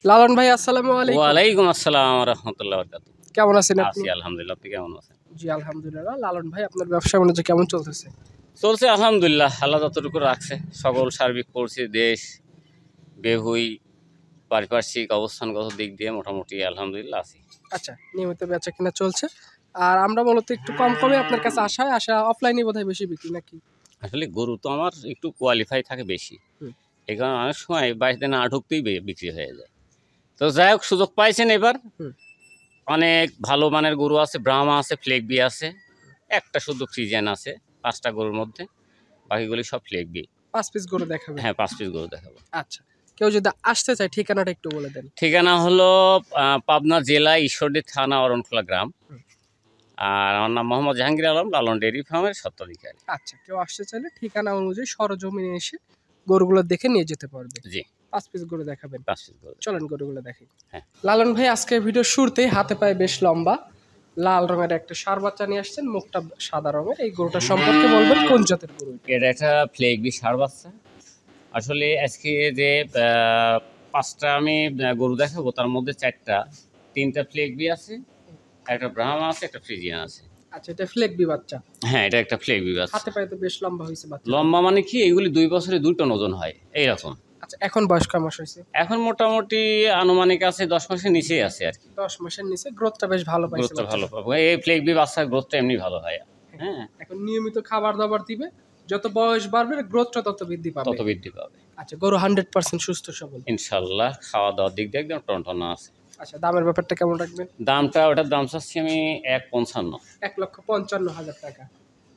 লালন ভাই আসসালামু আলাইকুম। ওয়ালাইকুম আসসালাম রাহমাতুল্লাহি ওয়া বারাকাতুহু। কেমন আছেন আপনি? আছি আলহামদুলিল্লাহ, আপনি কেমন আছেন? জি আলহামদুলিল্লাহ। লালন ভাই আপনার ব্যবসা বাণিজ্য কেমন চলতেছে? চলছে আলহামদুলিল্লাহ, আল্লাহ যতটুকু রাখছে। সকল সার্বিক পরিস্থিতি, দেশ, বেহুই, পারিপার্শ্বিক অবস্থানগত দিক দিয়ে মোটামুটি আলহামদুলিল্লাহ আছি। আচ্ছা, নিয়মিত বেচা কিনা চলছে। আর আমরা মূলত একটু কম কমে আপনার কাছে আসা অফলাইনে বোধহয় বেশি বিক্রি নাকি? আসলে গরু তো আমার একটু কোয়ালিফাই থাকে বেশি, হুম। এই কারণে অনেক সময় 22 দিনে না ঢুকতেই বিক্রি হয়ে যায়। তো যাই হোক, সুযোগ পাইছেন এবার। হুম। অনেক ভালো মানের গরু আছে, ব্রাহ্মা আছে, ফ্লেগবি আছে, একটা শুধু ফ্রিজিয়ান আছে 5টা গরুর মধ্যে, বাকিগুলি সব ফ্লেগবি। 5 পিস গরু দেখাবেন? হ্যাঁ, 5 পিস গরু দেখাবো। আচ্ছা, কেউ যদি আসতে চায় ঠিকানাটা একটু বলে দেন। ঠিকানা হলো পাবনা জেলা ঈশ্বরদী থানা অরণখোলা গ্রাম। হুম। আর আমার নাম মোহাম্মদ জাহাঙ্গীর আলম, লালন ডেয়ারি ফার্মের স্বত্বাধিকারী। আচ্ছা, কেউ আসতে চাইলে ঠিকানা অনুযায়ী সরজমিনে এসে গরুগুলো দেখে নিয়ে যেতে পারবে। জি, 5 পিস গরু দেখাবেন? 5 পিস গরু। চলেন গরুগুলো দেখি। হ্যাঁ। লালন ভাই আজকে ভিডিও শুরুতেই হাতে পায়ে বেশ লম্বা লাল রঙের একটা ষাঁড় বাচ্চা নিয়ে আসছেন, মুখটা সাদা রঙের। এই গরুটা সম্পর্কে বলবেন, কোন জাতের গরু? এটা একটা ফ্লেগবি ষাঁড় বাচ্চা। আসলে আজকে যে 5টা আমি গরু দেখাবো, তার মধ্যে 3টা ফ্লেগবি আছে, একটা ব্রাহ্মা আছে, একটা ফ্রিজিয়ান আছে। আচ্ছা, এটা ফ্লেগবি বাচ্চা। হ্যাঁ, এটা একটা ফ্লেগবি বাচ্চা। হাতে পায়ে তো বেশ লম্বা হয়েছে বাচ্চা। লম্বা মানে কি, এগুলি 2 বছরে 2 টন ওজন হয় এইরকম। আচ্ছা, এখন বয়স কয় মাস হয়েছে? এখন মোটামুটি আনুমানিক আছে 10 মাসের নিচেই আছে আর কি। 10 মাসের নিচে। গ্রোথটা বেশ ভালো পাইছে গ্রোথটা ভালো বাচ্চাটা। পাবো, এই ফ্লেগবি বাচ্চার গ্রোথটা এমনি ভালো হয়। হ্যাঁ, এখন নিয়মিত খাবার দাবার দিবে, যত বয়স বাড়বে গ্রোথটা তত বৃদ্ধি পাবে। তত বৃদ্ধি পাবে। আচ্ছা, গরু 100% সুস্থ সবল ইনশাল্লাহ, খাওয়া দাওয়ার দিক দিয়ে একদম টনটনা আছে। আচ্ছা, দামের ব্যাপারটা কেমন রাখবেন? ওটার দাম চাচ্ছি আমি 1.55। 1,55,000 টাকা।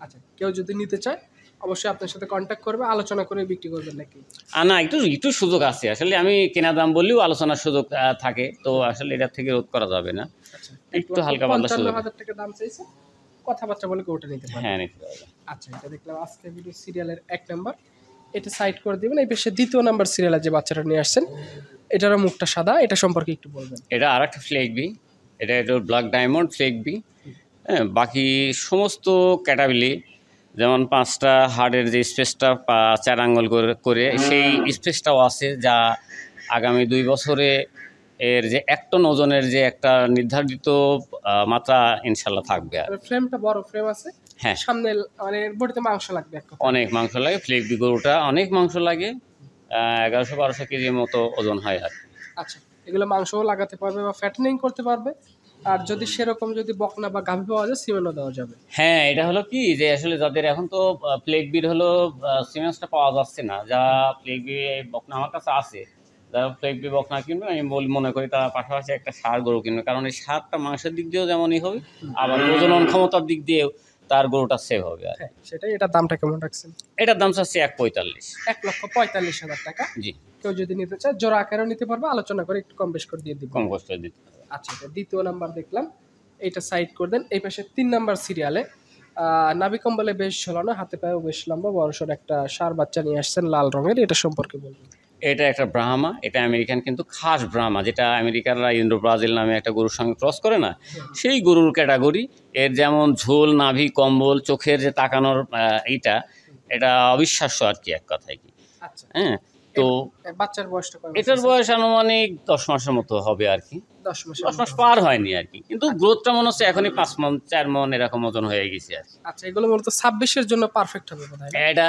আচ্ছা, কেউ যদি নিতে চায় অবশ্যই আপনার সাথে কন্ট্যাক্ট করবে, আলোচনা করে বিক্রি করবেন নাকি? না, একটু সুযোগ আছে। আসলে আমি কেনা দাম বললেও আলোচনার সুযোগ থাকে, তো আসলে এটার থেকে রোধ করা যাবে না। আচ্ছা, একটু হালকা পাতলা সুযোগ। 55,000 টাকা দাম চাইছে, কথাবার্তা বলে গরুটা নিতে পারবেন। হ্যাঁ, নিতে পারবে। আচ্ছা, এটা দেখলাম আজকে ভিডিও সিরিয়ালের 1 নাম্বার। এটা সাইড করে দিবেন। এই পাশে 2য় নাম্বার সিরিয়ালে যে বাচ্চাটা নিয়ে আসছেন, এটারও মুখটা সাদা, এটা সম্পর্কে একটু বলবেন। এটা আর একটা ফ্লেগবি, এটা ব্ল্যাক ডায়মন্ড ফ্লেগবি। হ্যাঁ, বাকি সমস্ত ক্যাটাগরি, যেমন 5টা হাড়ের যে স্পেসটা 4 আঙ্গুল করে সেই স্পেসটাও আছে, যা আগামী 2 বছরে এর যে 1 টন ওজনের যে একটা নির্ধারিত মাত্রা ইনশাল্লাহ থাকবে। আর ফ্রেমটা বড় ফ্রেম আছে। হ্যাঁ, সামনে মানে বডিতে মাংস লাগবে এক কথা। অনেক মাংস লাগে, ফ্লেগবি গরুটা অনেক মাংস লাগে, 1100-1200 কেজির মতো ওজন হয় আর। আচ্ছা, এগুলো মাংসও লাগাতে পারবে বা ফ্যাটেনিং করতে পারবে। আর যদি সেরকম যদি বকনা বা গাভী পাওয়া যায়, সিমেন্টও দেওয়া যাবে। হ্যাঁ, এটা হলো কি যে আসলে যাদের এখন তো ফ্লেগবির হলো সিমেন্সটা পাওয়া যাচ্ছে না, যা ফ্লেগবি বকনা আমার কাছে আছে, যারা ফ্লেগবি বকনা কিনবে, আমি মনে করি তার পাশাপাশি একটা ষাঁড় গরু কিনবে, কারণ এই ষাঁড়টা মাংসের দিক দিয়েও যেমনই হবে, আবার প্রজনন ক্ষমতার দিক দিয়েও তার গরুটা সেভ হবে আর। হ্যাঁ, সেটাই। এটার দামটা কেমন রাখছেন? এটার দাম চাচ্ছি 1.45। 1,45,000 টাকা। জি, কেউ যদি নিতে চায় জোড়া আকারেও নিতে পারবে, আলোচনা করে একটু কম বেশ করে দিয়ে দিব। কম কষ্ট দিতে হবে। আচ্ছা, এটা 2য় নাম্বার দেখলাম, এটা সাইড করে দেন। এই পাশে 3 নাম্বার সিরিয়ালে নাভি কম্বলে বেশ ঝোলানো, হাতে পায়েও বেশ লম্বা বড়সড় একটা ষাঁড় বাচ্চা নিয়ে আসছেন লাল রঙের, এটা সম্পর্কে বলবেন। এটা একটা ব্রাহ্মা, এটা আমেরিকান কিন্তু খাস ব্রাহ্মা, যেটা আমেরিকানরা ইন্ডো ব্রাজিল নামে একটা গরুর সঙ্গে ক্রস করে না, সেই গরুর ক্যাটাগরি। এর যেমন ঝোল, নাভি, কম্বল, চোখের যে তাকানোর এটা অবিশ্বাস্য আর কি, এক কথায় কি। আচ্ছা, হ্যাঁ, তো বাচ্চার বয়সটা কয় মাস? এটার বয়স আনুমানিক 10 মাসের মতো হবে আর কি। 10 মাস। 10 মাস পার হয়নি আর কি, কিন্তু গ্রোথটা মনে হচ্ছে এখনই 5 মণ 4 মণ এরকম ওজন হয়ে গেছে আর কি। আচ্ছা, এগুলো মূলত 26-এর জন্য পারফেক্ট হবে বোধহয় না? এটা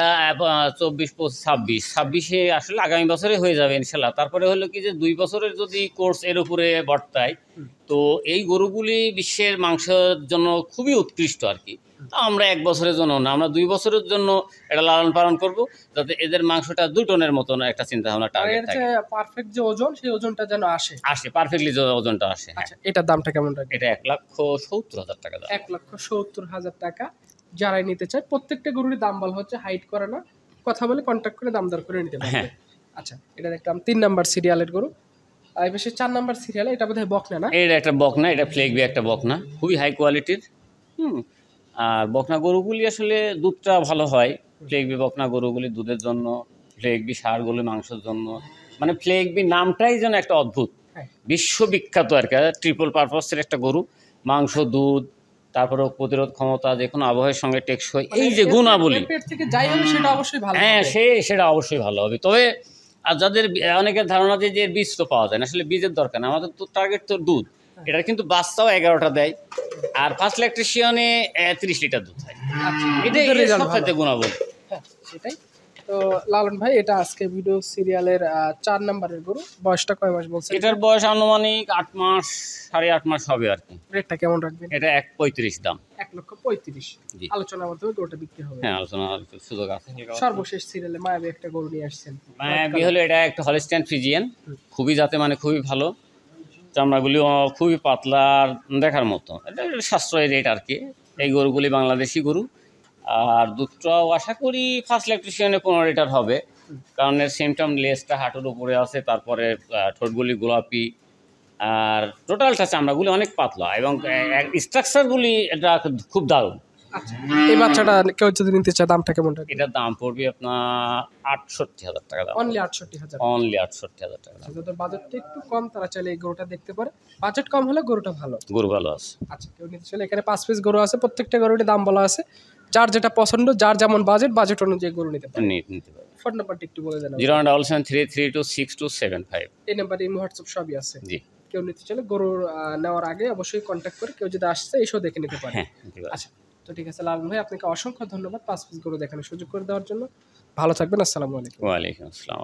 24, 25, 26-এ আসলে আগামী বছরে হয়ে যাবে ইনশাল্লাহ। তারপরে হলো কি যে 2 বছরের যদি কোর্স এর উপরে বর্তায়, তো এই গরুগুলি বিশ্বের মাংসের জন্য খুবই উৎকৃষ্ট আর কি। আমরা 1 বছরের জন্য না, আমরা 2 বছরের জন্য এটা লালন পালন করব, যাতে এদের মাংসটা 2 টনের মতন একটা চিন্তা ভাবনা টার্গেট থাকে। পারফেক্ট যে ওজন, সেই ওজনটা যেন আসে পারফেক্টলি ওজনটা আসে। আচ্ছা, এটার দামটা কেমন রাখবেন? এটা 1,70,000 টাকা দাম। 1,70,000 টাকা। যারাই নিতে চায়, প্রত্যেকটা গরুরই দাম বলা হচ্ছে, হাইট করে না, কথা বলে কন্ট্যাক্ট করে দাম দর করে নিতে পারবে। আচ্ছা, এটা দেখলাম 3 নাম্বার সিরিয়ালের গরু। আর বেশি 4 নাম্বার সিরিয়ালে, এটা বোধহয় বকনা না? এটা একটা বকনা, এটা ফ্লেগবি একটা বকনা, খুবই হাই কোয়ালিটির। আর বকনা গরুগুলি আসলে দুধটা ভালো হয়। ফ্লেগবি বকনা গরুগুলি দুধের জন্য, ফ্লেগবি ষাঁড়গুলি মাংসের জন্য, মানে ফ্লেগবি নামটাই যেন একটা অদ্ভুত, বিশ্ববিখ্যাত আর কি। ট্রিপল পারপাসের একটা গরু, মাংস, দুধ, তারপরে প্রতিরোধ ক্ষমতা, যে কোনো আবহাওয়ার সঙ্গে টেকসই, এই যে গুণাবলী, পেট থেকে যাই হবে সেটা অবশ্যই ভালো হ্যাঁ হবে। সেটা অবশ্যই ভালো হবে। তবে আর যাদের অনেকের ধারণা যে এর বীজ তো পাওয়া যায় না, আসলে বীজের দরকার না, আমাদের তো টার্গেট তো দুধ। এটা কিন্তু বাচ্চাও 11টা দেয়, আর ফার্স্ট ল্যাকটেশনে 30 লিটার দুধ হয়। আচ্ছা, এটাই দুধের result সবচাইতে ভালো। গুণাবলী। হ্যাঁ, সেটাই। তো লালন ভাই, এটা আজকে ভিডিও সিরিয়ালের 4 নাম্বারের গরু, বয়সটা কয় মাস বলছেন? এটার বয়স আনুমানিক 8 মাস, 8.5 মাস হবে আর কি। রেটটা কেমন রাখবেন? এটা 1.35 দাম। 1,35,000। জি। আলোচনার মাধ্যমে গরুটা বিক্রি হবে। হ্যাঁ, আলোচনার সুযোগ আছে। সর্বশেষ সিরিয়ালে মায়াবী একটা গরু নিয়ে আসছেন। মায়াবী হলো এটা একটা হলিস্টিয়ান ফ্রিজিয়ান, খুবই জাতে মানে খুবই ভালো, চামড়াগুলি খুবই পাতলা আর দেখার মতো। এটা সাশ্রয়ী রেট আর কি। এই গরুগুলি বাংলাদেশি গরু, আর দুধটাও আশা করি ফার্স্ট ল্যাকটেশনে 15 লিটার হবে, কারণ এর সিমটম লেজটা হাঁটুর উপরে আছে, তারপরে ঠোঁটগুলি গোলাপি, আর টোটালটা চামড়াগুলি অনেক পাতলা এবং স্ট্রাকচারগুলি এটা খুব দারুণ। আচ্ছা, এই বাচ্চাটা কেউ যদি নিতে চায় দামটা কেমন রাখবেন? এটার দাম পড়বে আপনার 68,000 টাকা দাম। অনলি 68,000। অনলি 68,000 টাকা দাম। যাদের বাজেটটা একটু কম তারা চাইলে এই গরুটা দেখতে পারে। বাজেট কম হলে গরুটা ভালো। গরু ভালো আছে। আচ্ছা, কেউ নিতে চাইলে এখানে 5 পিস গরু আছে, প্রত্যেকটা গরুরই দাম বলা আছে। যার যেটা পছন্দ, যার যেমন বাজেট অনুযায়ী গরু নিতে পারে। নিতে পারে। ফোন নাম্বারটা একটু বলে দেন। 07733262275। এই নাম্বারে ইমো হোয়াটসঅ্যাপ সবই আছে। জি। কেউ নিতে চাইলে গরুর নেওয়ার আগে অবশ্যই কন্ট্যাক্ট করে কেউ যদি আসছে এসেও দেখে নিতে পারে। হ্যাঁ, নিতে পারে। আচ্ছা, তো ঠিক আছে লালন ভাই, আপনাকে অসংখ্য ধন্যবাদ 5 পিস গরু দেখানোর সুযোগ করে দেওয়ার জন্য। ভালো থাকবেন। আসসালামু আলাইকুম। ওয়ালাইকুম আসসালাম।